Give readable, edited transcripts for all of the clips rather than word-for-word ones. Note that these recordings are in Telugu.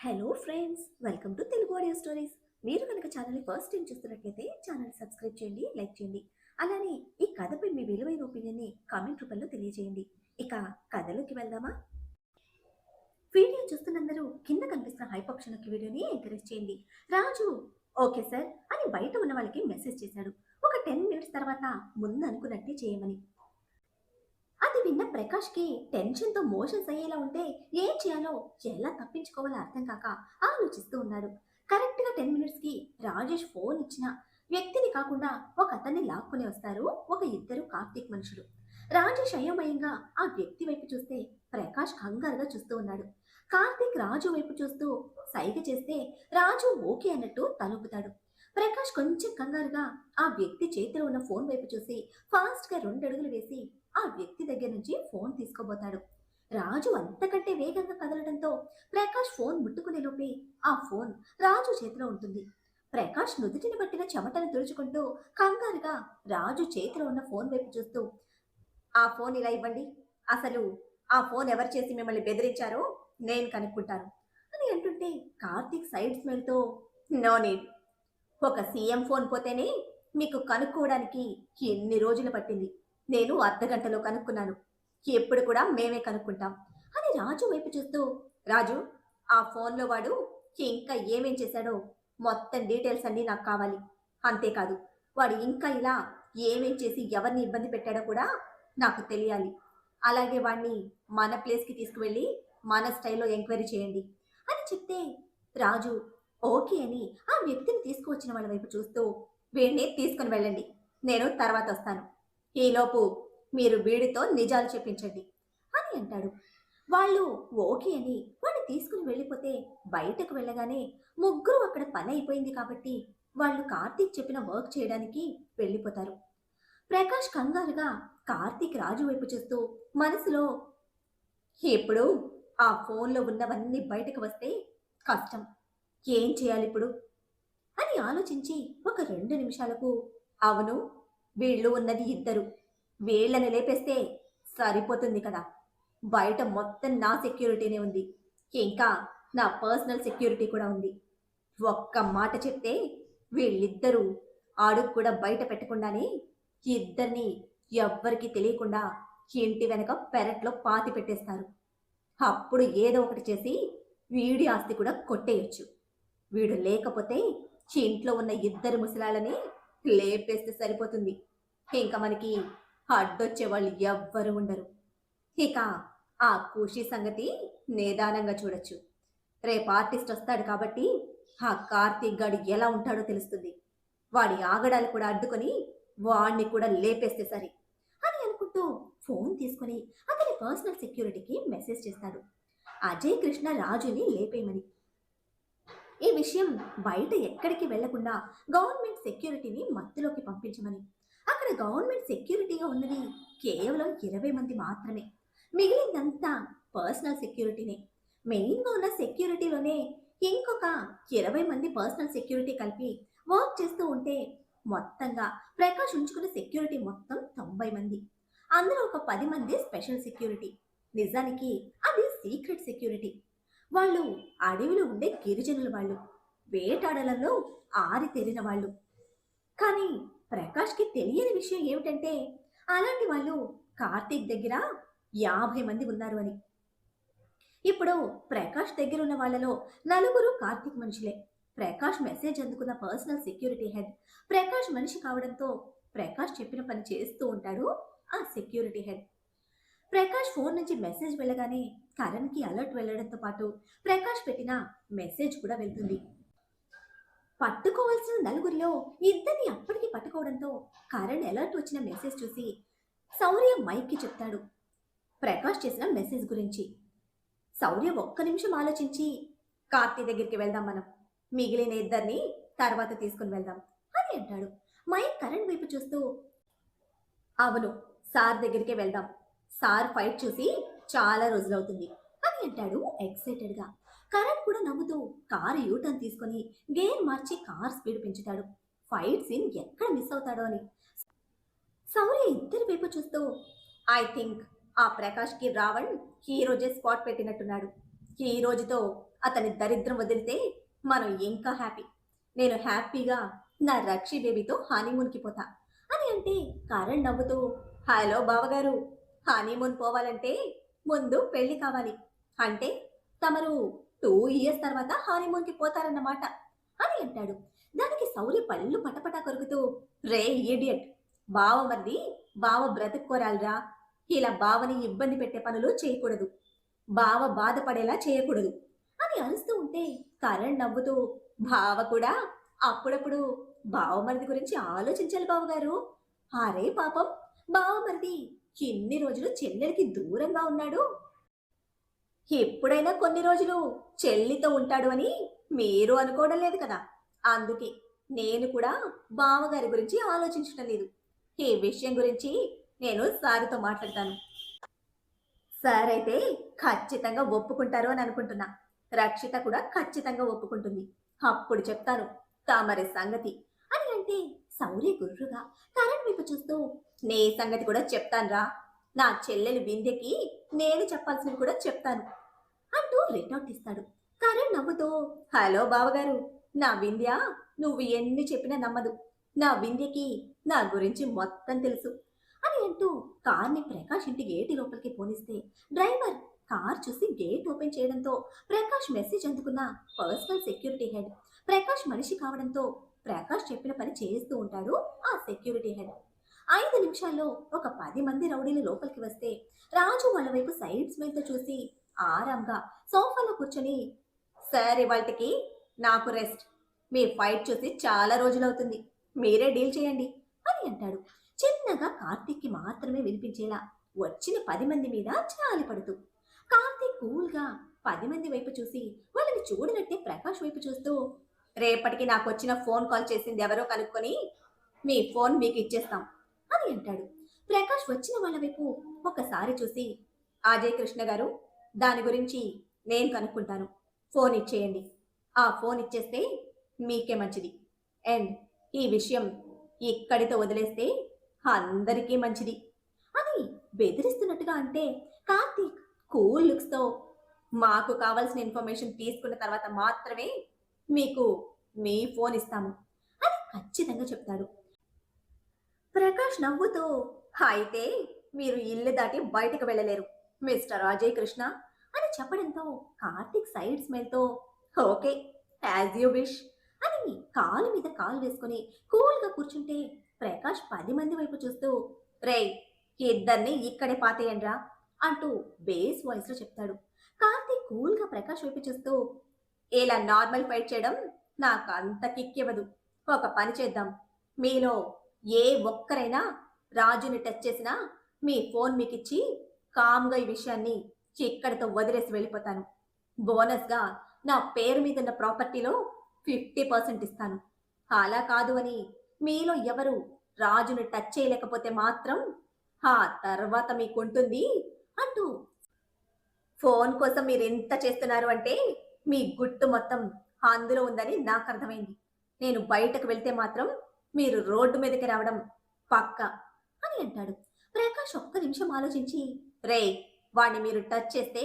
Hello friends, welcome to Telugu audio stories. మీరు కనుక ఛానల్ని ఫస్ట్ టైం చూస్తున్నట్లయితే ఛానల్ సబ్స్క్రైబ్ చేయండి, లైక్ చేయండి. అలానే ఈ కథపై మీ విలువైన ఒపీనియన్ని కామెంట్ రూపంలో తెలియజేయండి. ఇక కథలోకి వెళ్దామా? వీడియో చూస్తున్నందరూ కింద కనిపిస్తున్న హైప్ ఆప్షన్కి వీడియోని ఎంకరేజ్ చేయండి. రాజు ఓకే సార్ అని బయట ఉన్న వాళ్ళకి మెసేజ్ చేశాడు. ఒక 10 మినిట్స్ తర్వాత ముందు అనుకున్నట్టే చేయమని. అది విన్న ప్రకాష్కి టెన్షన్తో మోషన్స్ అయ్యేలా ఉంటే ఏం చేయాలో, ఎలా తప్పించుకోవాలో అర్థం కాక ఆలోచిస్తూ ఉన్నాడు. కరెక్ట్గా 10 మినిట్స్కి రాజేష్ ఫోన్ ఇచ్చిన వ్యక్తిని కాకుండా ఒక అతన్ని లాక్కుని వస్తారు ఒక ఇద్దరు కార్తీక్ మనుషులు. రాజేష్ అయోమయంగా ఆ వ్యక్తి వైపు చూస్తే ప్రకాష్ కంగారుగా చూస్తూ ఉన్నాడు. కార్తీక్ రాజు వైపు చూస్తూ సైగ చేస్తే రాజు ఓకే అన్నట్టు తలుపుతాడు. ప్రకాష్ కొంచెం కంగారుగా ఆ వ్యక్తి చేతిలో ఉన్న ఫోన్ వైపు చూసి ఫాస్ట్గా 2 అడుగులు వేసి ఆ వ్యక్తి దగ్గర నుంచి ఫోన్ తీసుకోబోతాడు. రాజు అంతకంటే వేగంగా కదలడంతో ప్రకాష్ ఫోన్ ముట్టుకునే లోపే ఆ ఫోన్ రాజు చేతిలో ఉంటుంది. ప్రకాష్ నుదుటిని పట్టిన చెమటను తుడుచుకుంటూ కంగారుగా రాజు చేతిలో ఉన్న ఫోన్ వైపు చూస్తూ, ఆ ఫోన్ ఇలా ఇవ్వండి, అసలు ఆ ఫోన్ ఎవరు చేసి మిమ్మల్ని బెదిరించారో నేను కనుక్కుంటాను అని అంటుంటే కార్తీక్ సైడ్ స్మెల్తో, నో నీడ్, ఒక సీఎం ఫోన్ పోతేనే మీకు కనుక్కోవడానికి ఎన్ని రోజులు పట్టింది, నేను అర్ధగంటలో కనుక్కున్నాను, ఎప్పుడు కూడా మేమే కనుక్కుంటాం అని రాజు వైపు చూస్తూ, రాజు, ఆ ఫోన్లో వాడు ఇంకా ఏమేం చేశాడో మొత్తం డీటెయిల్స్ అన్నీ నాకు కావాలి. అంతేకాదు, వాడు ఇంకా ఇలా ఏమేం చేసి ఎవరిని ఇబ్బంది పెట్టాడో కూడా నాకు తెలియాలి. అలాగే వాడిని మన ప్లేస్కి తీసుకువెళ్ళి మన స్టైల్లో ఎంక్వైరీ చేయండి అని చెప్తే రాజు ఓకే అని ఆ వ్యక్తిని తీసుకువచ్చిన వాళ్ళ వైపు చూస్తూ, వీడిని తీసుకుని వెళ్ళండి, నేను తర్వాత వస్తాను, ఈలోపు మీరు వీడితో నిజాలు చెప్పించండి అని అంటాడు. వాళ్ళు ఓకే అని వాడిని తీసుకుని వెళ్ళిపోతే బయటకు వెళ్ళగానే ముగ్గురు అక్కడ పని అయిపోయింది కాబట్టి వాళ్ళు కార్తీక్ చెప్పిన వర్క్ చేయడానికి వెళ్ళిపోతారు. ప్రకాష్ కంగారుగా కార్తీక్ రాజు వైపు చూస్తూ మనసులో, ఇప్పుడు ఆ ఫోన్లో ఉన్నవన్నీ బయటకు వస్తే కష్టం, ఏం చేయాలి ఇప్పుడు అని ఆలోచించి ఒక 2 నిమిషాలకు, అవును, వీళ్ళు ఉన్నది ఇద్దరు, వీళ్ళని లేపేస్తే సరిపోతుంది కదా, బయట మొత్తం నా సెక్యూరిటీనే ఉంది, ఇంకా నా పర్సనల్ సెక్యూరిటీ కూడా ఉంది, ఒక్క మాట చెప్తే వీళ్ళిద్దరూ అడుగు కూడా బయట పెట్టకుండానే ఇద్దరిని ఎవ్వరికీ తెలియకుండా ఇంటి వెనక పెరట్లో పాతి పెట్టేస్తారు. అప్పుడు ఏదో ఒకటి చేసి వీడి ఆస్తి కూడా కొట్టేయొచ్చు. వీడు లేకపోతే ఇంట్లో ఉన్న ఇద్దరు ముసలాళ్ళని లేపేస్తే సరిపోతుంది, ఇంకా మనకి అడ్డొచ్చే వాళ్ళు ఎవ్వరు ఉండరు. ఇక ఆ ఖుషి సంగతి నిదానంగా చూడొచ్చు. రేపు ఆర్టిస్ట్ వస్తాడు కాబట్టి ఆ కార్తీక్ గాడు ఎలా ఉంటాడో తెలుస్తుంది, వాడి ఆగడాలు కూడా అడ్డుకొని వాడిని కూడా లేపేస్తే సరి అని అనుకుంటూ ఫోన్ తీసుకుని అతని పర్సనల్ సెక్యూరిటీకి మెసేజ్ చేస్తాడు, అజయ్ కృష్ణ రాజుని లేపేయమని. ఈ విషయం బయట ఎక్కడికి వెళ్లకుండా గవర్నమెంట్ సెక్యూరిటీని మత్తులోకి పంపించమని. అక్కడ గవర్నమెంట్ సెక్యూరిటీగా ఉన్నది కేవలం 20 మంది మాత్రమే, మిగిలిందంతా పర్సనల్ సెక్యూరిటీనే. మెయిన్గా ఉన్న సెక్యూరిటీలోనే ఇంకొక 20 మంది పర్సనల్ సెక్యూరిటీ కలిపి వర్క్ చేస్తూ ఉంటే మొత్తంగా ప్రకాష్ ఉంచుకున్న సెక్యూరిటీ మొత్తం 90 మంది. అందులో ఒక 10 మంది స్పెషల్ సెక్యూరిటీ. నిజానికి అది సీక్రెట్ సెక్యూరిటీ. వాళ్ళు అడవిలో ఉండే గిరిజనుల వాళ్ళు, వేటాడలలో ఆరితేరిన వాళ్ళు. కానీ ప్రకాష్కి తెలియని విషయం ఏమిటంటే అలాంటి వాళ్ళు కార్తీక్ దగ్గర 50 మంది ఉన్నారు అని. ఇప్పుడు ప్రకాష్ దగ్గర ఉన్న వాళ్ళలో 4 కార్తీక్ మనుషులే. ప్రకాష్ మెసేజ్ అందుకున్న పర్సనల్ సెక్యూరిటీ హెడ్ ప్రకాష్ మనిషి కావడంతో ప్రకాష్ చెప్పిన పని చేస్తూ ఉంటాడు ఆ సెక్యూరిటీ హెడ్. ప్రకాష్ ఫోన్ నుంచి మెసేజ్ వెళ్ళగానే కరణ్కి అలర్ట్ వెళ్ళడంతో పాటు ప్రకాష్ పెట్టిన మెసేజ్ కూడా వెళ్తుంది. పట్టుకోవాల్సిన 4 ఇద్దరిని అప్పటికి పట్టుకోవడంతో కరణ్ అలర్ట్ వచ్చిన మెసేజ్ చూసి శౌర్య మైక్కి చెప్తాడు ప్రకాష్ చేసిన మెసేజ్ గురించి. శౌర్య ఒక్క నిమిషం ఆలోచించి, కార్తీ దగ్గరికి వెళ్దాం మనం, మిగిలిన ఇద్దరిని తర్వాత తీసుకుని వెళ్దాం అని అంటాడు. మైక్ కరణ్ వైపు చూస్తూ, అవును, సార్ దగ్గరికే వెళ్దాం, సార్ ఫైట్ చూసి చాలా రోజులవుతుంది అని అంటాడు ఎక్సైటెడ్గా. కరణ్ కూడా నవ్వుతూ కారు యూటర్న్ తీసుకొని గేర్ మార్చి కార్ స్పీడ్ పెంచుతాడు, ఫైట్ సీన్ ఎక్కడ మిస్ అవుతాడో అని. శౌర్య ఇద్దరి వైపు చూస్తూ, ఐ థింక్ ఆ ప్రకాష్కి రావణ్ ఈ రోజే స్పాట్ పెట్టినట్టున్నాడు, ఈ రోజుతో అతని దరిద్రం వదిలితే మనం ఇంకా హ్యాపీ. నేను హ్యాపీగా నా రక్షి బేబీతో హనీమూన్‌కి పోతా" అని అంటే కరణ్ నవ్వుతూ, "హలో బావగారు, హనీమూన్ పోవాలంటే ముందు పెళ్లి కావాలి. అంటే తమరు 2 ఇయర్స్ తర్వాత హనీమూన్‌కి పోతారన్నమాట" అని అంటాడు. దానికి శౌర్య పళ్ళు పటపటా కొరుకుతూ, "రే ఇడియట్! బావమరిది బావ బ్రతుక్కోరాలిరా. ఇలా బావని ఇబ్బంది పెట్టే పనులు చేయకూడదు. బావ బాధపడేలా చేయకూడదు" అని అరుస్తూ ఉంటే కరణ్ నవ్వుతూ, "బావ కూడా అప్పుడప్పుడు బావమరిది గురించి ఆలోచించాలి బావగారు. అరే పాపం, బావమరిది ఇన్ని రోజులు చెల్లెలికి దూరంగా ఉన్నాడు. ఎప్పుడైనా కొన్ని రోజులు చెల్లితో ఉంటాడు అని మీరు అనుకోవడం లేదు కదా. అందుకే నేను కూడా బావగారి గురించి ఆలోచించటం లేదు. ఈ విషయం గురించి నేను సార్‌తో మాట్లాడతాను. సార్ అయితే ఖచ్చితంగా ఒప్పుకుంటారు అని అనుకుంటున్నా. రక్షిత కూడా ఖచ్చితంగా ఒప్పుకుంటుంది. అప్పుడు చెప్తాను తమరి సంగతి" అని అంటే శౌర్య గుర్రుగా కరణ్ వైపు చూస్తూ, "నీ సంగతి కూడా చెప్తానురా. నా చెల్లెలు వింధ్యకి నేను చెప్పాల్సినవి కూడా చెప్తాను" అంటూ రిటౌట్ ఇస్తాడు. కరణ్ నవ్వుతూ, "హలో బావగారు, నా వింధ్య నువ్వు ఎన్ని చెప్పినా నమ్మదు. నా వింధ్యకి నా గురించి మొత్తం తెలుసు" అని అంటూ కార్‌ని ప్రకాష్ ఇంటి గేటు లోపలికి పోనిస్తే డ్రైవర్ కార్ చూసి గేట్ ఓపెన్ చేయడంతో ప్రకాష్ మెసేజ్ అందుకున్న పర్సనల్ సెక్యూరిటీ హెడ్ ప్రకాష్ మనిషి కావడంతో ప్రకాష్ చెప్పిన పని చేస్తూ ఉంటాడు ఆ సెక్యూరిటీ హెడ్. 5 నిమిషాల్లో ఒక 10 మంది రౌడీలు లోపలికి వస్తే రాజు వాళ్ళ వైపు సైడ్ స్మైల్‌తో చూసి ఆరాంగా సోఫాలో కూర్చొని, "సార్ ఇవాల్టికి నాకు రెస్ట్. మీ ఫైట్ చూసి చాలా రోజులవుతుంది. మీరే డీల్ చేయండి" అని అంటాడు. చిన్నగా కార్తీక్‌కి మాత్రమే వినిపించేలా వచ్చిన 10 మంది మీద జాలి పడుతూ. కార్తీక్ కూల్‌గా 10 మంది వైపు చూసి వాళ్ళని చూడనట్టే ప్రకాష్ వైపు చూస్తూ, "రేపటికి నాకొచ్చిన ఫోన్ కాల్ చేసింది ఎవరో కనుక్కొని మీ ఫోన్ మీకు ఇచ్చేస్తాం" అని అంటాడు. ప్రకాష్ వచ్చిన వాళ్ళ వైపు ఒక్కసారి చూసి, "అజయ్ కృష్ణ గారు, దాని గురించి నేను కనుక్కుంటాను. ఫోన్ ఇచ్చేయండి. ఆ ఫోన్ ఇచ్చేస్తే మీకే మంచిది. అండ్ ఈ విషయం ఇక్కడితో వదిలేస్తే అందరికీ మంచిది" అని బెదిరిస్తున్నట్టుగా అంటే కార్తీక్ కూల్ లుక్స్‌తో, "మాకు కావాల్సిన ఇన్ఫర్మేషన్ తీసుకున్న తర్వాత మాత్రమే మీకు మీ ఫోన్ ఇస్తాము" అని ఖచ్చితంగా చెప్తాడు. ప్రకాష్ నవ్వుతూ, "అయితే మీరు ఇల్లు దాటి బయటకు వెళ్ళలేరు మిస్టర్ అజయ్ కృష్ణ" అని చెప్పడంతో కార్తీక్ సైడ్ స్మైల్‌తో, "ఓకే, యాజ్ యూ విష్" అని కాలు మీద కాలు వేసుకొని కూల్‌గా కూర్చుంటే ప్రకాష్ 10 మంది వైపు చూస్తూ, "రేయ్, ఇద్దరిని ఇక్కడే పాతేయండ్రా" అంటూ బేస్ వాయిస్‌లో చెప్తాడు. కార్తీక్ కూల్‌గా ప్రకాష్ వైపు చూస్తూ, "ఇలా నార్మల్ ఫైట్ చేయడం నాకు అంత కిక్ ఇవ్వదు. ఒక పని చేద్దాం. మీలో ఏ ఒక్కరైనా రాజుని టచ్ చేసినా మీ ఫోన్ మీకిచ్చి కామ్‌గా ఈ విషయాన్ని ఇక్కడితో వదిలేసి వెళ్ళిపోతాను. బోనస్‌గా నా పేరు మీదున్న ప్రాపర్టీలో 50% ఇస్తాను. అలా కాదు అని మీలో ఎవరు రాజుని టచ్ చేయలేకపోతే మాత్రం ఆ తర్వాత మీకుంటుంది" అంటూ, "ఫోన్ కోసం మీరెంత చేస్తున్నారు అంటే మీ గుట్టు మొత్తం అందులో ఉందని నాకర్థమైంది. నేను బయటకు వెళ్తే మాత్రం మీరు రోడ్డు మీదకి రావడం పక్కా" అని అంటాడు. ప్రకాష్ ఒక్క నిమిషం ఆలోచించి, "రేయ్, వాణ్ణి మీరు టచ్ చేస్తే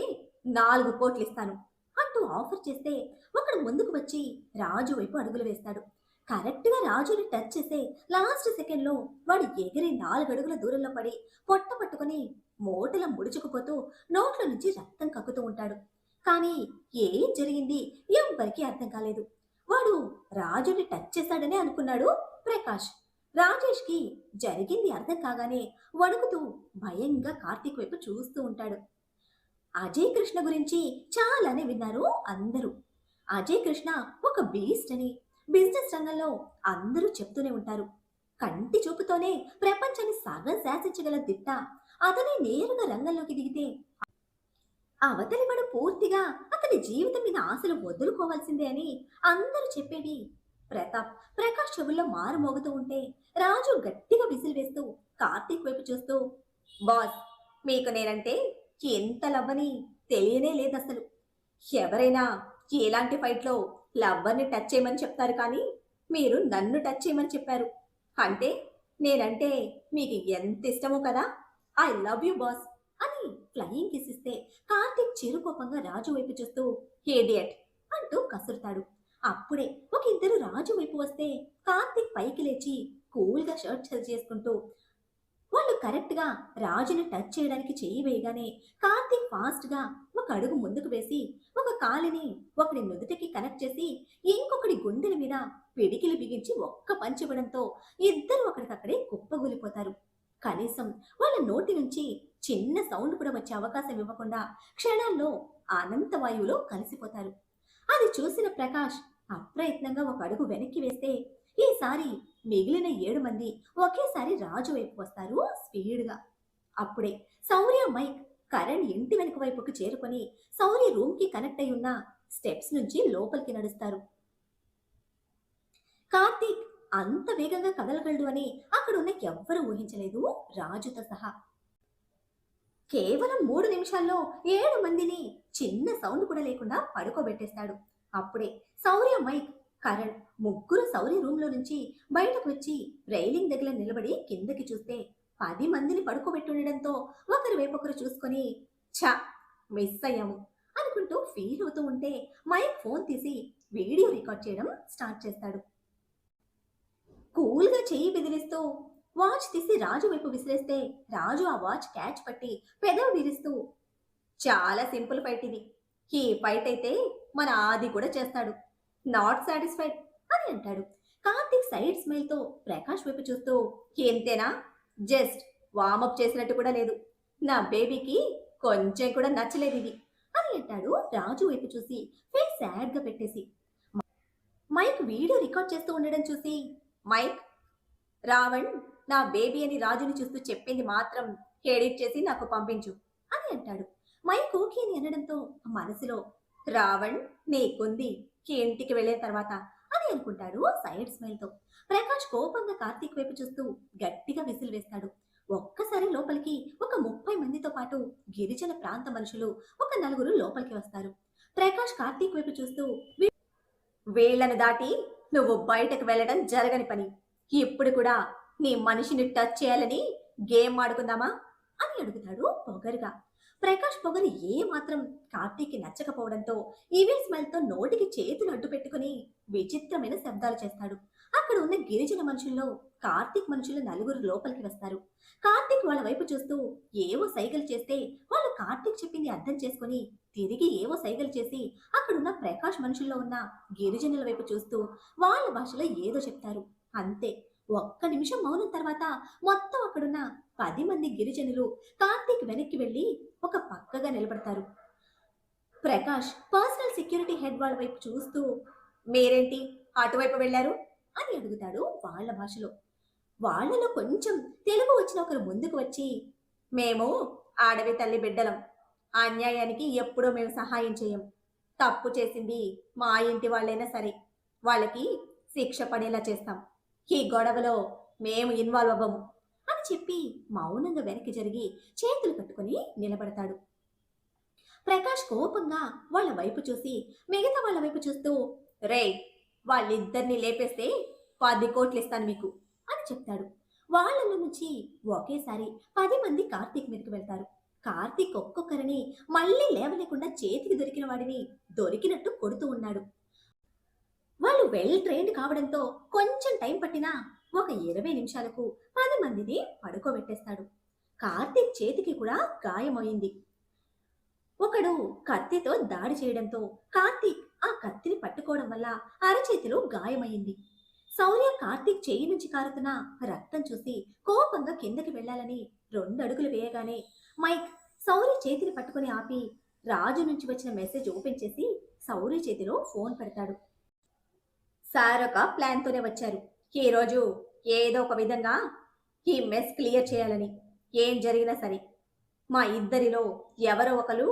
4 కోట్లు ఇస్తాను" అంటూ ఆఫర్ చేస్తే ఒకడు ముందుకు వచ్చి రాజు వైపు అడుగులు వేస్తాడు. కరెక్ట్‌గా రాజుని టచ్ చేసే లాస్ట్ సెకండ్‌లో వాడు ఎగిరి 4 అడుగుల దూరంలో పడి పొట్ట పట్టుకొని మోటలా ముడుచుకుపోతూ నోట్లో నుంచి రక్తం కక్కుతూ ఉంటాడు. కానీ ఏం జరిగింది ఎవ్వరికీ అర్థం కాలేదు. వాడు రాజుని టచ్ చేశాడనే అనుకున్నాడు ప్రకాష్. రాజేష్‌కి జరిగింది అర్థం కాగానే వణుకుతూ భయంగా కార్తీక్ వైపు చూస్తూ ఉంటాడు. అజయ్ కృష్ణ గురించి చాలానే విన్నారు అందరూ. అజయ్ కృష్ణ ఒక బీస్ట్ అని బిజినెస్ రంగంలో అందరూ చెప్తూనే ఉంటారు. కంటి చూపుతోనే ప్రపంచాన్ని సగం శాసించగల దిట్ట. అతనే నేరుగా రంగంలోకి దిగితే అవతలివాడు పూర్తిగా అతని జీవితం మీద ఆశలు వదులుకోవాల్సిందే అని అందరూ చెప్పేది ప్రతాప్. ప్రకాష్ చెవుల్లో మారు మోగుతూ ఉంటే రాజు గట్టిగా విసిల్ వేస్తూ కార్తీక్ వైపు చూస్తూ, "బాస్, మీకు నేనంటే ఎంత లవ్వని తెలియనే లేదసలు. ఎవరైనా ఎలాంటి ఫైట్‌లో లవ్వర్‌ని టచ్ చేయమని చెప్తారు కానీ మీరు నన్ను టచ్ చేయమని చెప్పారు. అంటే నేనంటే మీకు ఎంత ఇష్టమో కదా! ఐ లవ్ యూ బాస్" అని అని ఫ్లయింగ్ కిస్ ఇస్తే కార్తీక్ చిరుకోపంగా రాజు వైపు చూస్తూ "ఏడియట్" అంటూ కసురుతాడు. అప్పుడే ఒక ఇద్దరు రాజు వైపు వస్తే కార్తీక్ పైకి లేచి కూల్గా షర్ట్ సరి చేసుకుంటూ వాళ్ళు కరెక్ట్‌గా రాజుని టచ్ చేయడానికి చెయ్యి వేయగానే కార్తీక్ ఫాస్ట్‌గా ఒక అడుగు ముందుకు వేసి ఒక కాలిని ఒకడి నుదుటికి కనెక్ట్ చేసి ఇంకొకడి గుండెల మీద పిడికిలి బిగించి ఒక్క పంచ్ ఇవ్వడంతో ఇద్దరు అక్కడికక్కడే కుప్పగూలిపోతారు. కనీసం వాళ్ళ నోటి నుంచి చిన్న సౌండ్ కూడా వచ్చే అవకాశం ఇవ్వకుండా క్షణాల్లో అనంత వాయువులో కలిసిపోతారు. అది చూసిన ప్రకాష్ అప్రయత్నంగా ఒక అడుగు వెనక్కి వేస్తే ఈసారి మిగిలిన 7 మంది ఒకేసారి రాజు వైపు వస్తారు స్పీడ్‌గా. అప్పుడే శౌర్య, మైక్, కరణ్ ఇంటి వెనుక వైపుకి చేరుకొని శౌర్య రూమ్‌కి కనెక్ట్ అయి ఉన్న స్టెప్స్ నుంచి లోపలికి నడుస్తారు. కార్తీక్ అంత వేగంగా కదలగలడు అని అక్కడున్న ఎవ్వరూ ఊహించలేదు, రాజుతో సహా. కేవలం 3 నిమిషాల్లో 7 మందిని చిన్న సౌండ్ కూడా లేకుండా పడుకోబెట్టేస్తాడు. అప్పుడే శౌర్య, మైక్, కరణ్ ముగ్గురు శౌర్య రూమ్‌లో నుంచి బయటకు వచ్చి రైలింగ్ దగ్గర నిలబడి కిందకి చూస్తే 10 మందిని పడుకోబెట్టుండడంతో ఒకరి వైపు ఒకరు చూసుకొని ఛ! మిస్ అయ్యాము అనుకుంటూ ఫీల్ అవుతూ ఉంటే మైక్ ఫోన్ తీసి వీడియో రికార్డ్ చేయడం స్టార్ట్ చేస్తాడు. కూల్‌గా చెయ్యి బెదిరిస్తూ వాచ్ తీసి రాజు వైపు విసిరేస్తే రాజు ఆ వాచ్ క్యాచ్ పట్టి పెదవి విరుస్తూ చాలా సింపుల్ ఫైట్ ఇది. ఈ ఫైట్ అయితే మన ఆది కూడా చేస్తాడు. నాట్ సాటిస్ఫైడ్ అని అంటాడు. కార్తీక్ సైడ్ స్మైల్ తో ప్రకాష్ వైపు చూస్తూ ఎంతేనా, జస్ట్ వార్మప్ చేసినట్టు కూడా లేదు. నా బేబీకి కొంచెం కూడా నచ్చలేదు ఇది అని అంటాడు రాజు వైపు చూసి ఫేస్ సాడ్ గా పెట్టేసి. మైక్ వీడియో రికార్డ్ చేస్తూ ఉండడం చూసి మైక్, రావణ్ నా బేబీ అని రాజుని చూస్తూ చెప్పింది మాత్రం ఎడిట్ చేసి నాకు పంపించు అని అంటాడు. మైక్ ఓకే అని అనడంతో మనసులో రావణ్ నీకుంది ఇంటికి వెళ్ళిన తర్వాత అని అనుకుంటాడు సైడ్ స్మైల్ తో. ప్రకాష్ కోపంగా కార్తీక్ వైపు చూస్తూ గట్టిగా విసిల్ వేస్తాడు. ఒక్కసారి లోపలికి ఒక 30 మందితో పాటు గిరిజన ప్రాంత మనుషులు ఒక 4 లోపలికి వస్తారు. ప్రకాష్ కార్తీక్ వైపు చూస్తూ వీళ్లను దాటి నువ్వు బయటకు వెళ్ళడం జరగని పని. ఇప్పుడు కూడా నీ మనిషిని టచ్ చేయాలని గేమ్ ఆడుకుందామా అని అడుగుతాడు పొగరుగా. ప్రకాష్ పొగరు ఏ మాత్రం కార్తీక్కి నచ్చకపోవడంతో ఈవిల్ స్మైల్ తో నోటికి చేతులు అడ్డు పెట్టుకుని విచిత్రమైన శబ్దాలు చేస్తాడు. అక్కడ ఉన్న గిరిజన మనుషుల్లో కార్తీక్ మనుషులు 4 లోపలికి వస్తారు. కార్తీక్ వాళ్ళ వైపు చూస్తూ ఏవో సైగలు చేస్తే వాళ్ళు కార్తీక్ చెప్పింది అర్థం చేసుకుని తిరిగి ఏవో సైగలు చేసి అక్కడున్న ప్రకాష్ మనుషుల్లో ఉన్న గిరిజనుల వైపు చూస్తూ వాళ్ళ భాషలో ఏదో చెప్తారు. అంతే. ఒక్క నిమిషం మౌనం తర్వాత మొత్తం అక్కడున్న 10 మంది గిరిజనులు కార్తీక్ వెనక్కి వెళ్లి ఒక పక్కగా నిలబడతారు. ప్రకాష్ పర్సనల్ సెక్యూరిటీ హెడ్ వాళ్ళ వైపు చూస్తూ మీరేంటి అటువైపు వెళ్లారు అని అడుగుతాడు వాళ్ళ భాషలో. వాళ్ళలో కొంచెం తెలుగు వచ్చిన ఒకరు ముందుకు వచ్చి మేము ఆడవి తల్లి బిడ్డలం, అన్యాయానికి ఎప్పుడూ మేము సహాయం చేయం. తప్పు చేసింది మా ఇంటి వాళ్ళైనా సరే వాళ్ళకి శిక్ష పడేలా చేస్తాం. ఈ గొడవలో మేము ఇన్వాల్వ్ అవ్వము అని చెప్పి మౌనంగా వెనక్కి జరిగి చేతులు కట్టుకుని నిలబడతాడు. ప్రకాష్ కోపంగా వాళ్ళ వైపు చూసి మిగతా వాళ్ళ వైపు చూస్తూ రేయ్, వాళ్ళిద్దరిని లేపేస్తే 10 కోట్లు ఇస్తాను మీకు అని చెప్తాడు. వాళ్ళలో నుంచి ఒకేసారి 10 మంది కార్తీక్ మీదకి వెళ్తారు. కార్తీక్ ఒక్కొక్కరిని మళ్ళీ లేవలేకుండా చేతికి దొరికిన వాడిని దొరికినట్టు కొడుతూ ఉన్నాడు. వాళ్ళు వెల్ ట్రైన్డ్ కావడంతో కొంచెం టైం పట్టినా ఒక 20 నిమిషాలకు 10 మందిని పడుకోబెట్టేస్తాడు. కార్తీక్ చేతికి కూడా గాయమైంది. ఒకడు కత్తితో దాడి చేయడంతో కార్తీక్ ఆ కత్తిని పట్టుకోవడం వల్ల అరచేతిలో గాయమైంది. శౌర్య కార్తీక్ చేయి నుంచి కారుతున్న రక్తం చూసి కోపంగా కిందకి వెళ్లాలని 2 అడుగులు వేయగానే మైక్ శౌర్య చేతిని పట్టుకుని ఆపి రాజు నుంచి వచ్చిన మెసేజ్ ఓపెన్ చేసి శౌర్య చేతిలో ఫోన్ పెడతాడు. సార్ ఒక ప్లాన్తోనే వచ్చారు. ఈరోజు ఏదో ఒక విధంగా ఈ మెస్ క్లియర్ చేయాలని. ఏం జరిగినా సరే మా ఇద్దరిలో ఎవరో ఒకరు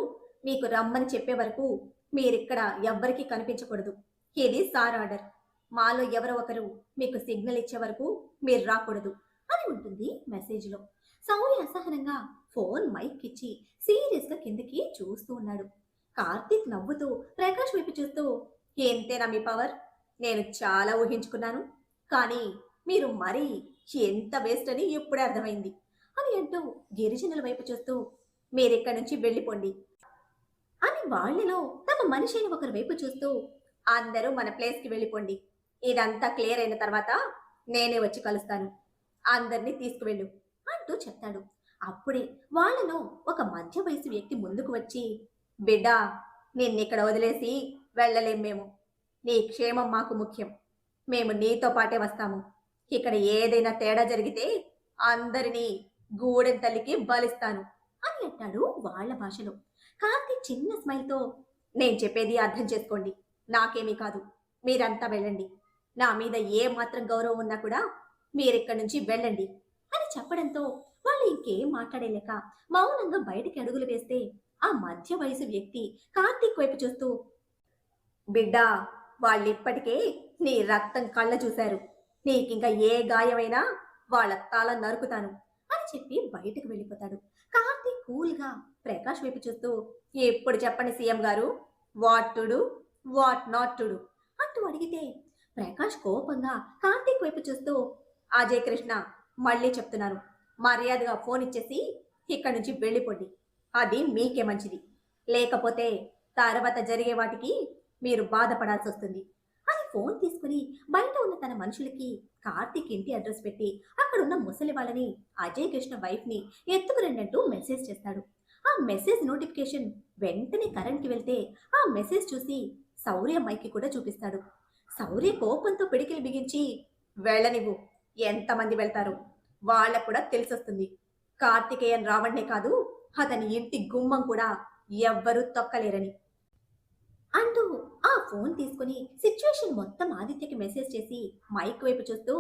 మీకు రమ్మని చెప్పే వరకు మీరిక్కడ ఎవ్వరికీ కనిపించకూడదు. ఇది సార్ ఆర్డర్. మాలో ఎవరో ఒకరు మీకు సిగ్నల్ ఇచ్చే వరకు మీరు రాకూడదు అని ఉంటుంది మెసేజ్లో. శౌర్య అసహనంగా ఫోన్ మైక్ ఇచ్చి సీరియస్గా కిందకి చూస్తూ ఉన్నాడు. కార్తీక్ నవ్వుతూ ప్రకాష్ వైపు చూస్తూ ఎంతేనా మీ పవర్, నేను చాలా ఊహించుకున్నాను, కానీ మీరు మరీ ఎంత వేస్ట్ అని ఇప్పుడే అర్థమైంది అని అంటూ గిరిజనుల వైపు చూస్తూ మీరిక్కడి నుంచి వెళ్ళిపోండి అని వాళ్ళలో తమ మనిషి అయిన ఒకరి వైపు చూస్తూ, అందరూ మన ప్లేస్‌కి వెళ్ళిపోండి. ఇదంతా క్లియర్ అయిన తర్వాత నేనే వచ్చి కలుస్తాను. అందరిని తీసుకువెళ్ళు అంటూ చెప్తాడు. అప్పుడే వాళ్ళలో ఒక మధ్య వయసు వ్యక్తి ముందుకు వచ్చి, బిడ్డా, నిన్నిక్కడ వదిలేసి వెళ్ళలేం మేము. నీ క్షేమం మాకు ముఖ్యం. మేము నీతో పాటే వస్తాము. ఇక్కడ ఏదైనా తేడా జరిగితే అందరినీ గూడెం తల్లికి బలిస్తాను అని అంటాడు వాళ్ళ భాషలో. కార్తీక్ చిన్న స్మైల్‌తో, నేను చెప్పేది అర్థం చేసుకోండి. నాకేమీ కాదు. మీరంతా వెళ్ళండి. నా మీద ఏ మాత్రం గౌరవం ఉన్నా కూడా మీరిక్కడి నుంచి వెళ్ళండి అని చెప్పడంతో వాళ్ళు ఇంకేం మాట్లాడలేక మౌనంగా బయటికి అడుగులు వేస్తే ఆ మధ్య వయసు వ్యక్తి కార్తీక్ వైపు చూస్తూ, బిడ్డా, వాళ్ళిప్పటికే నీ రక్తం కళ్ళ చూశారు. నీకింక ఏ గాయమైనా వాళ్ళ తల నరుకుతాను అని చెప్పి బయటకు వెళ్ళిపోతాడు. కార్తీక్ కూల్‌గా ప్రకాష్ వైపు చూస్తూ, ఇప్పుడు చెప్పండి సీఎం గారు, what to do, what not to do అంటూ అడిగితే ప్రకాష్ కోపంగా కార్తీక్ వైపు చూస్తూ, అజయ్ కృష్ణ, మళ్ళీ చెప్తున్నాను. మర్యాదగా ఫోన్ ఇచ్చేసి ఇక్కడి నుంచి వెళ్ళిపోండి. అది మీకే మంచిది. లేకపోతే తర్వాత జరిగే వాటికి మీరు బాధపడాల్సి వస్తుంది అని ఫోన్ తీసుకుని బయట ఉన్న తన మనుషులకి కార్తీక్ ఇంటి అడ్రస్ పెట్టి అక్కడున్న ముసలి వాళ్ళని, అజయ్ కృష్ణ వైఫ్ ని ఎత్తుకురండంటూ మెసేజ్ చేస్తాడు. ఆ మెసేజ్ నోటిఫికేషన్ వెంటనే కరెంట్కి వెళ్తే ఆ మెసేజ్ చూసి శౌర్య మైకి కూడా చూపిస్తాడు. శౌర్య కోపంతో పిడికిలు బిగించి, వెళ్ళనివ్వు, ఎంతమంది వెళ్తారు వాళ్ళకు కూడా తెలిసొస్తుంది. కార్తికేయన్ రావణ్ణే కాదు, అతని ఇంటి గుమ్మం కూడా ఎవ్వరూ తొక్కలేరని అంటూ ఆ ఫోన్ తీసుకుని సిచ్యువేషన్ మొత్తం ఆదిత్యకి మెసేజ్ చేసి మైక్ వైపు చూస్తూ,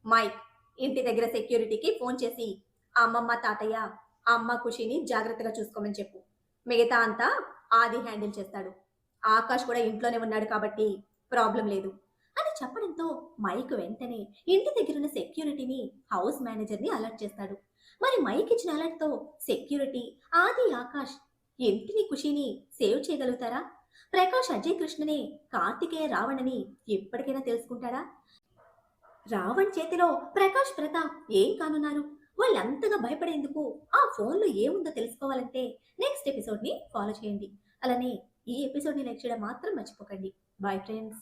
మైక్, ఇంటి దగ్గర సెక్యూరిటీకి ఫోన్ చేసి అమ్మమ్మ తాతయ్య అమ్మ ఖుషిని జాగ్రత్తగా చూసుకోమని చెప్పు. మిగతా అంతా ఆది హ్యాండిల్ చేస్తాడు. ఆకాష్ కూడా ఇంట్లోనే ఉన్నాడు కాబట్టి ప్రాబ్లం లేదు అని చెప్పడంతో మైక్ వెంటనే ఇంటి దగ్గరున్న సెక్యూరిటీని, హౌస్ మేనేజర్ని అలర్ట్ చేస్తాడు. మరి మైక్ ఇచ్చిన అలర్ట్తో సెక్యూరిటీ ఆది, ఆకాష్ ఇంటిని ఖుషిని సేవ్ చేయగలుగుతారా? ప్రకాష్ అజయ్ కృష్ణనే కార్తికేయ రావణని ఎప్పటికైనా తెలుసుకుంటాడా? రావణ్ చేతిలో ప్రకాష్ ప్రతాప్ ఏం కానున్నారు? వాళ్ళంతగా భయపడేందుకు ఆ ఫోన్లో ఏముందో తెలుసుకోవాలంటే నెక్స్ట్ ఎపిసోడ్ని ఫాలో చేయండి. అలానే ఈ ఎపిసోడ్ని లైక్ చేయడం మాత్రం మర్చిపోకండి. Bye friends.